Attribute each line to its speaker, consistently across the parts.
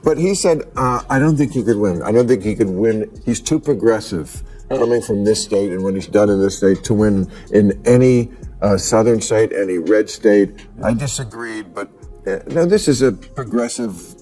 Speaker 1: But he said, I don't think he could win. I don't think he could win. He's too progressive coming from this state and what he's done in this state to win in any southern state, any red state. I disagreed, but no, this is a progressive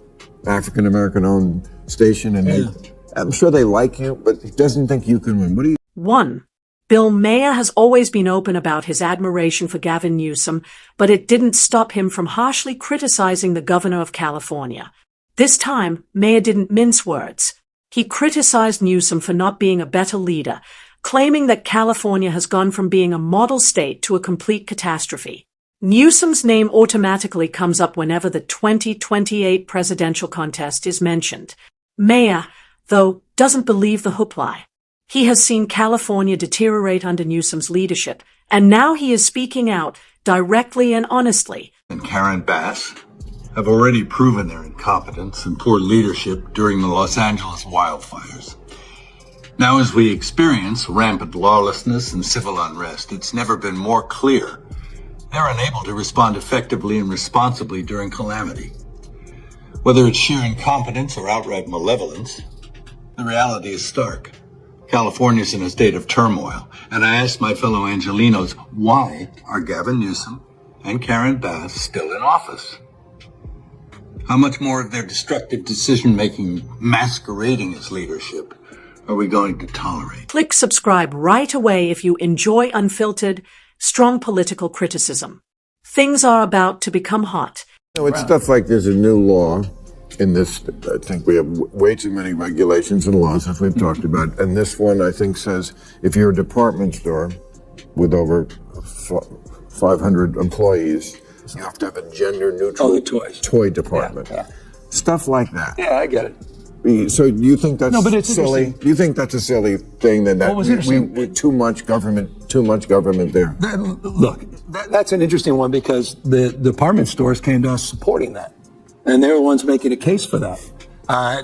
Speaker 1: African-American owned station, and I'm sure they like you, but he doesn't think you can win. What do you?
Speaker 2: 1. Bill Maher has always been open about his admiration for Gavin Newsom, but it didn't stop him from harshly criticizing the governor of California. This time, Maher didn't mince words. He criticized Newsom for not being a better leader, claiming that California has gone from being a model state to a complete catastrophe. Newsom's name automatically comes up whenever the 2028 presidential contest is mentioned. Maher, though, doesn't believe the hoopla. He has seen California deteriorate under Newsom's leadership, and now he is speaking out directly and honestly.
Speaker 3: And Karen Bass have already proven their incompetence and poor leadership during the Los Angeles wildfires. Now, as we experience rampant lawlessness and civil unrest, it's never been more clear they're unable to respond effectively and responsibly during calamity. Whether it's sheer incompetence or outright malevolence, the reality is stark. California's in a state of turmoil, and I asked my fellow Angelenos, why are Gavin Newsom and Karen Bass still in office? How much more of their destructive decision-making masquerading as leadership are we going to tolerate?
Speaker 2: Click subscribe right away if you enjoy unfiltered, strong political criticism. Things are about to become hot.
Speaker 1: You know, it's stuff like there's a new law in this. I think we have way too many regulations and laws, as we've talked about. And this one, I think, says if you're a department store with over 500 employees, you have to have a gender-neutral toy department. Yeah. Stuff like that.
Speaker 4: Yeah, I get it.
Speaker 1: So do you think that's
Speaker 4: but it's
Speaker 1: silly? Do you think that's a silly thing? That we too much government there.
Speaker 4: Look, that's an interesting one because the department stores came to us supporting that, and they were the ones making a case for that.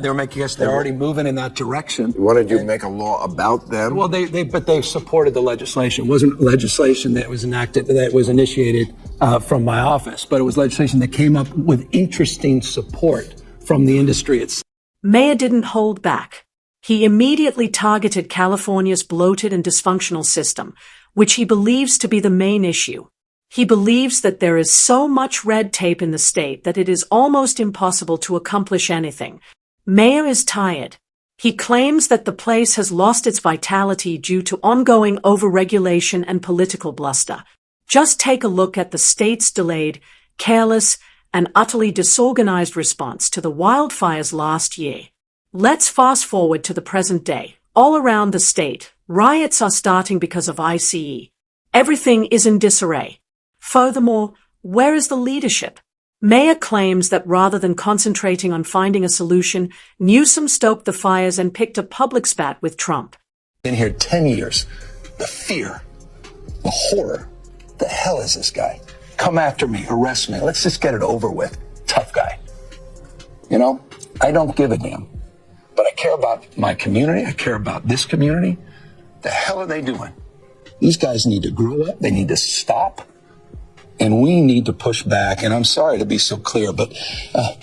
Speaker 4: They were making us. They're already moving in that direction.
Speaker 1: Wanted you to make a law about them?
Speaker 4: Well, but they supported the legislation. It wasn't legislation that was enacted, that was initiated from my office, but it was legislation that came up with interesting support from the industry itself.
Speaker 2: Maher didn't hold back. He immediately targeted California's bloated and dysfunctional system, which he believes to be the main issue. He believes that there is so much red tape in the state that it is almost impossible to accomplish anything. Maher is tired. He claims that the place has lost its vitality due to ongoing overregulation and political bluster. Just take a look at the state's delayed, careless, and utterly disorganized response to the wildfires last year. Let's fast forward to the present day. All around the state, riots are starting because of ICE. Everything is in disarray. Furthermore, where is the leadership? Maher claims that rather than concentrating on finding a solution, Newsom stoked the fires and picked a public spat with Trump.
Speaker 4: Been here 10 years. The fear, the horror. The hell is this guy? Come after me, arrest me. Let's just get it over with. Tough guy. You know, I don't give a damn. But I care about my community. I care about this community. The hell are they doing? These guys need to grow up. They need to stop. And we need to push back. And I'm sorry to be so clear, but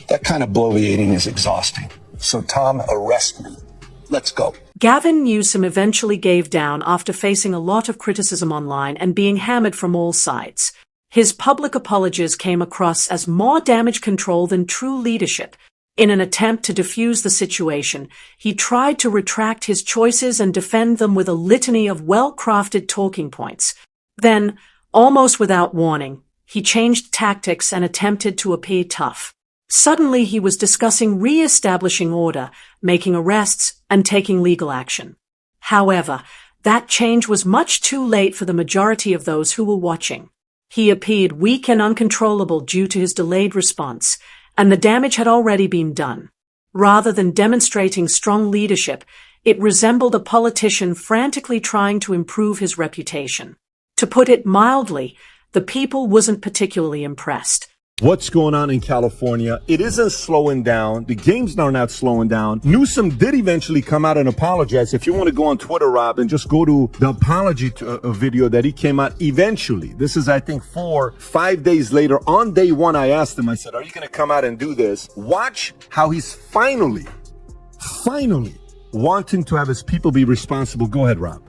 Speaker 4: that kind of bloviating is exhausting. So, Tom, arrest me. Let's go.
Speaker 2: Gavin Newsom eventually gave down after facing a lot of criticism online and being hammered from all sides. His public apologies came across as more damage control than true leadership. In an attempt to defuse the situation, he tried to retract his choices and defend them with a litany of well-crafted talking points. Then, almost without warning, he changed tactics and attempted to appear tough. Suddenly he was discussing re-establishing order, making arrests, and taking legal action. However, that change was much too late for the majority of those who were watching. He appeared weak and uncontrollable due to his delayed response, and the damage had already been done. Rather than demonstrating strong leadership, it resembled a politician frantically trying to improve his reputation. To put it mildly, the people wasn't particularly impressed.
Speaker 5: What's going on in California? It isn't slowing down. The games are not slowing down. Newsom did eventually come out and apologize. If you want to go on Twitter, Rob, and just go to the apology video that he came out eventually. This is, I think, 5 days later. On day one, I asked him, I said, are you going to come out and do this? Watch how he's finally wanting to have his people be responsible. Go ahead, Rob.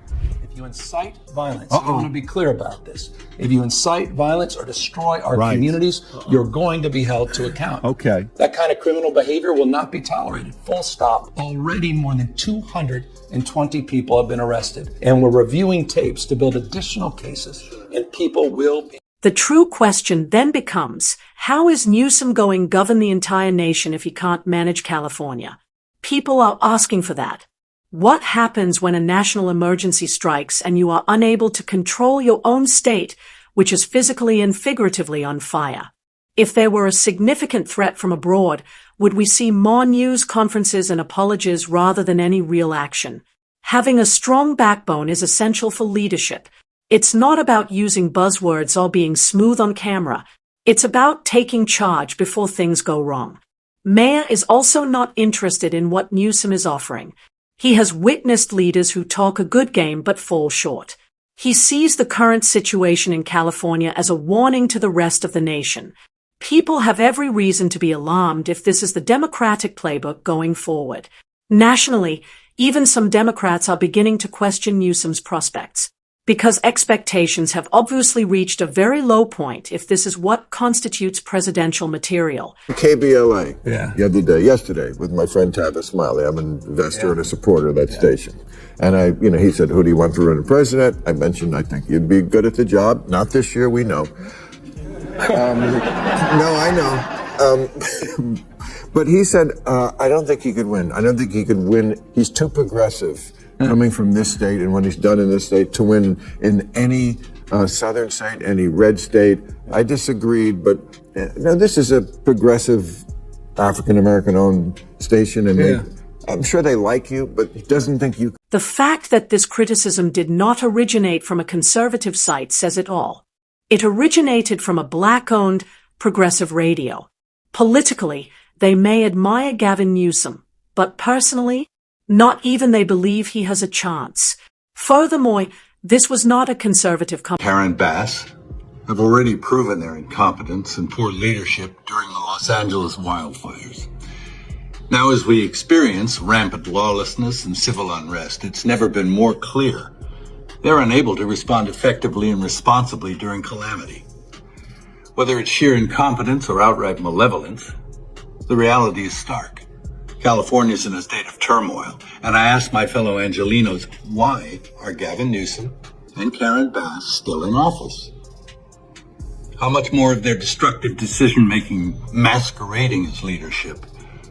Speaker 4: If you incite violence, I want to be clear about this. If you incite violence or destroy our communities, you're going to be held to account.
Speaker 5: Okay.
Speaker 4: That kind of criminal behavior will not be tolerated. Full stop. Already more than 220 people have been arrested, and we're reviewing tapes to build additional cases, and people will be.
Speaker 2: The true question then becomes, how is Newsom going to govern the entire nation if he can't manage California? People are asking for that. What happens when a national emergency strikes and you are unable to control your own state, which is physically and figuratively on fire? If there were a significant threat from abroad, would we see more news conferences and apologies rather than any real action? Having a strong backbone is essential for leadership. It's not about using buzzwords or being smooth on camera. It's about taking charge before things go wrong. Maher is also not interested in what Newsom is offering. He has witnessed leaders who talk a good game but fall short. He sees the current situation in California as a warning to the rest of the nation. People have every reason to be alarmed if this is the Democratic playbook going forward. Nationally, even some Democrats are beginning to question Newsom's prospects, because expectations have obviously reached a very low point if this is what constitutes presidential material.
Speaker 1: KBLA yesterday with my friend Tavis Smiley. I'm an investor and a supporter of that station. And he said, who do you want for running president? I mentioned, I think you'd be good at the job. Not this year, we know. No, I know. But he said, I don't think he could win. I don't think he could win. He's too progressive. Coming from this state and what he's done in this state to win in any southern state, any red state. I disagreed, but no, this is a progressive African-American owned station, and I'm sure they like you, but he doesn't think you.
Speaker 2: The fact that this criticism did not originate from a conservative site says it all. It originated from a black-owned progressive radio. Politically, they may admire Gavin Newsom, but personally, not even they believe he has a chance. Furthermore, this was not a conservative company.
Speaker 3: Karen Bass have already proven their incompetence and poor leadership during the Los Angeles wildfires. Now, as we experience rampant lawlessness and civil unrest, it's never been more clear they're unable to respond effectively and responsibly during calamity. Whether it's sheer incompetence or outright malevolence, the reality is stark. California's in a state of turmoil, and I asked my fellow Angelenos, why are Gavin Newsom and Karen Bass still in office? How much more of their destructive decision-making masquerading as leadership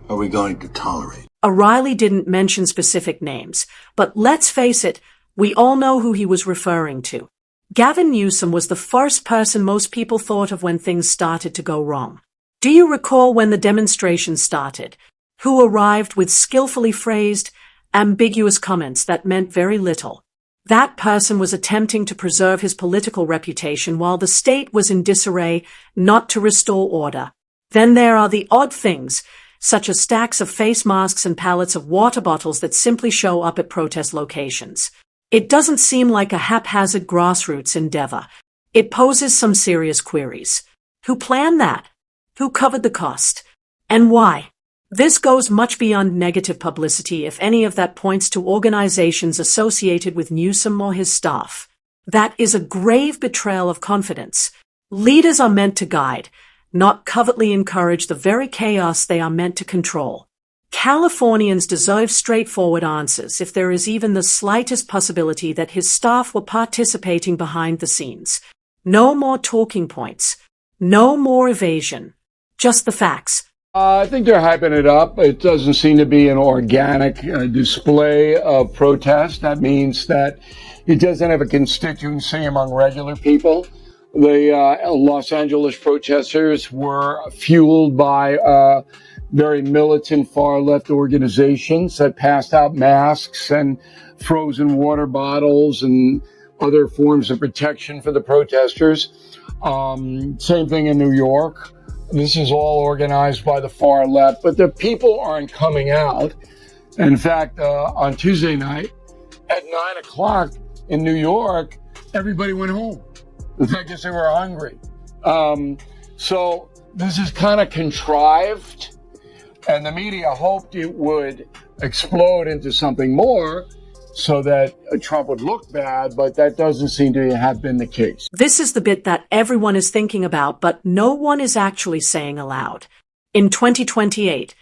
Speaker 3: are we going to tolerate?
Speaker 2: O'Reilly didn't mention specific names, but let's face it, we all know who he was referring to. Gavin Newsom was the first person most people thought of when things started to go wrong. Do you recall when the demonstration started? Who arrived with skillfully phrased, ambiguous comments that meant very little? That person was attempting to preserve his political reputation while the state was in disarray, not to restore order. Then there are the odd things, such as stacks of face masks and pallets of water bottles that simply show up at protest locations. It doesn't seem like a haphazard grassroots endeavor. It poses some serious queries. Who planned that? Who covered the cost? And why? This goes much beyond negative publicity if any of that points to organizations associated with Newsom or his staff. That is a grave betrayal of confidence. Leaders are meant to guide, not covertly encourage the very chaos they are meant to control. Californians deserve straightforward answers if there is even the slightest possibility that his staff were participating behind the scenes. No more talking points. No more evasion. Just the facts.
Speaker 6: I think they're hyping it up. It doesn't seem to be an organic display of protest. That means that it doesn't have a constituency among regular people. The Los Angeles protesters were fueled by very militant far-left organizations that passed out masks and frozen water bottles and other forms of protection for the protesters. Same thing in New York. This is all organized by the far left, but the people aren't coming out. In fact, on Tuesday night at 9 o'clock in New York, everybody went home. I guess they were hungry. So this is kind of contrived, and the media hoped it would explode into something more so that Trump would look bad, but that doesn't seem to have been the case.
Speaker 2: This is the bit that everyone is thinking about, but no one is actually saying aloud. In 2028,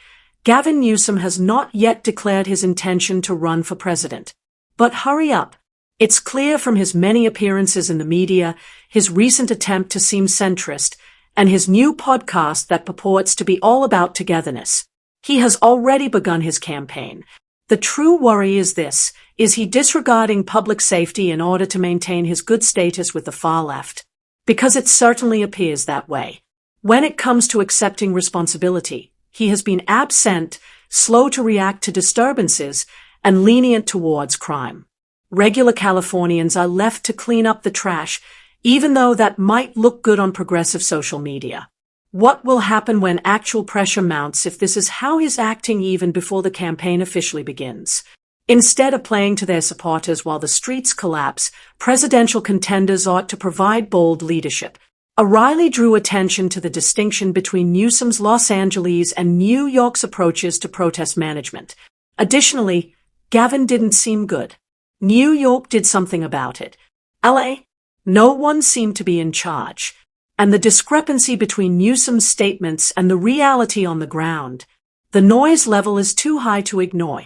Speaker 2: Gavin Newsom has not yet declared his intention to run for president. But hurry up. It's clear from his many appearances in the media, his recent attempt to seem centrist, and his new podcast that purports to be all about togetherness. He has already begun his campaign. The true worry is this: is he disregarding public safety in order to maintain his good status with the far left? Because it certainly appears that way. When it comes to accepting responsibility, he has been absent, slow to react to disturbances, and lenient towards crime. Regular Californians are left to clean up the trash, even though that might look good on progressive social media. What will happen when actual pressure mounts if this is how he's acting even before the campaign officially begins? Instead of playing to their supporters while the streets collapse, presidential contenders ought to provide bold leadership. O'Reilly drew attention to the distinction between Newsom's Los Angeles and New York's approaches to protest management. Additionally, Gavin didn't seem good. New York did something about it. LA? No one seemed to be in charge. And the discrepancy between Newsom's statements and the reality on the ground, the noise level is too high to ignore.